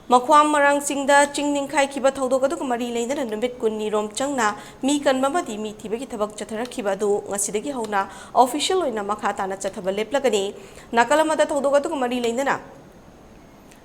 Makhuam Marangchingda ching ningkhaikhiba thoudokka du mari leinana numit kunni rom changna mi kanba madi mi thibagi thabak chatharakhiba du ngasidagi hauna official oina makha tana chathaba leplagani nakalamada thoudokka du mari leinana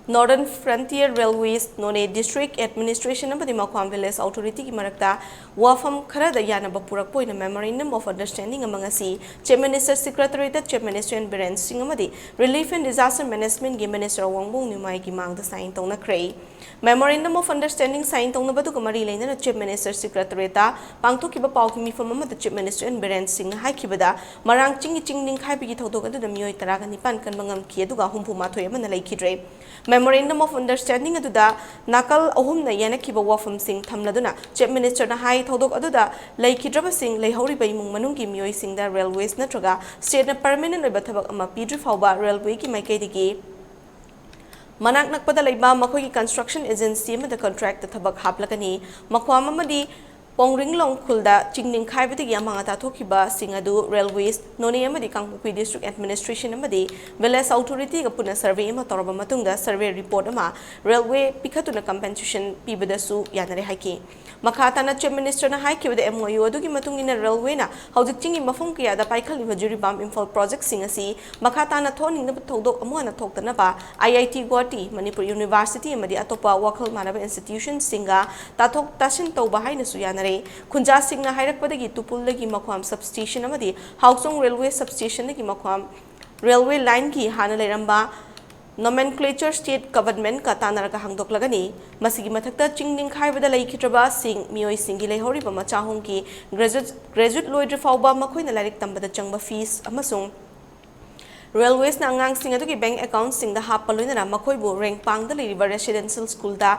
Northern Frontier Railways None District Administration amadi Makuam Village Authority ki marakta wafam kharada yanaba purakre in a memorandum of understanding among asi Chief Minister Secretary Chief Minister and Manipur amadi Relief and Disaster Management gi Minister Wangbong Nimai ki mangda sign tounakre Memorandum of Understanding sign tounabadu kamari leinana Chief Minister Secretary ta pangthokiba pau ki mifam amada Chief Minister and Manipur haikibada Marangchingda ching ningkhaikhiba gi thoudokka du mioi taraga nipan kan bangam ki aduga humpu mathoi amana laikhidre Memorandum of Understanding aduda nakal ahumna yanakhiba wafam sing thamladuna Chief Minister na hai thodok aduda laikhidraba sing leihoriba imung manunggi mioi singda railways natraga state na permanent oiba thabak ama pidri fauba railway ki maikaidigi manak nakpada leiba makhoi ki construction agency amada contract thabak haplakani Makhuam amadi Pongringlong Khulda ching ningkhaibadagi amanga tathokiba singadu railways none amadi Kangpokpi district administration amadi village authority ga puna survey ama toraba matungda survey report ama railway pikhatuna compensation pibadasu yanare haiki makhatana Chief Minister na haikibada MOU adugi matungina railway na haudik chingi mafum kiya da paikhaliba Jiribam Imphal project singasi makhatana thoning thodok amana thoktana ba IIT Guwahati Manipur University amadi atopa wakhal manaba institution singa tathok tashin tauba haina su yanare Khunja Singna Hairakpadagi Tupulagi Makhuam substation amadi Hausong railway substation ki Makhuam railway line ki hana leramba nomenclature state government ka tanaraga hangdoklagani masigi mathakta ching ningkhaibada laikhitraba sing mioi singi leihoriba machahong ki graduate loidre fauba makhoina larik tambada changba fees amasung Railways na angang sing adugi bank account sing da hapaloina makhoibu rank pangda leiriba residential school da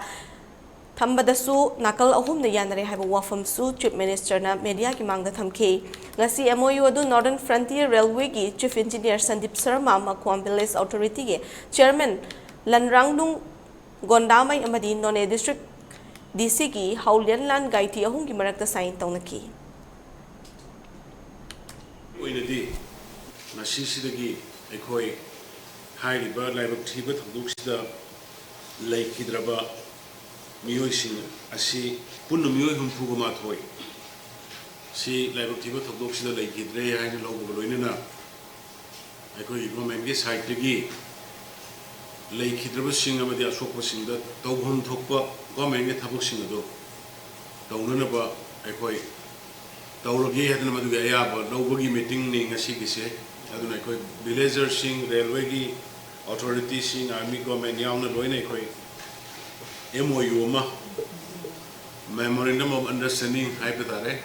Thambadasu nakal ahum na yanare haiba wafam su Chief Minister na media ki mangda thamke ngasi MOU adu Northern Frontier Railway ki Chief Engineer Sandip Sharma Makuam Village Authority ge Chairman Lanrangdung Gondamai amadi None District DC ki Haulian Lan Gaiti ahum ki marakta sign taunaki oinadi ngasi sidagi ekhoi hairiba laibak thiba thamduksida laikhidraba mioi sing asi punnu mioi humpu ma thoi si laibak thiba thodok sida laikidre haina logo loinana aikoi government ge side gi laikhidraba sing amadi asokpa sing da tawhum thokpa government ge thabuk sing ado taunana ba aikoi tawrogi hadna madu ga yaba lobagi meeting ni ngasi gi se aduna aikoi villagers sing railway gi authority sing army government yauna loina aikoi MOU ma Memorandum of Understanding haipatare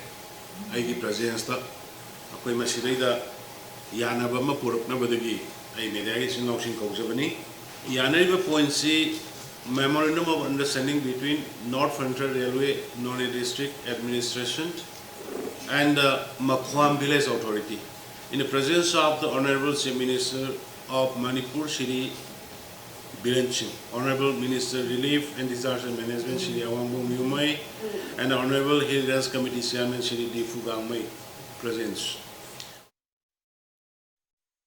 aigi presence ta akoi masidaida yanaba ma purakna badagi ai media gi sinausin kaujabani yanaiba point si Memorandum of Understanding between North Frontier Railway None District Administration and the Makhuam Village Authority in the presence of the Honorable Chief Minister of Manipur Shri Honorable Minister Relief and Disaster Management Shri Wangbong Nimai and Honorable Heritage Committee Chairman Shri D. Fugamai presents.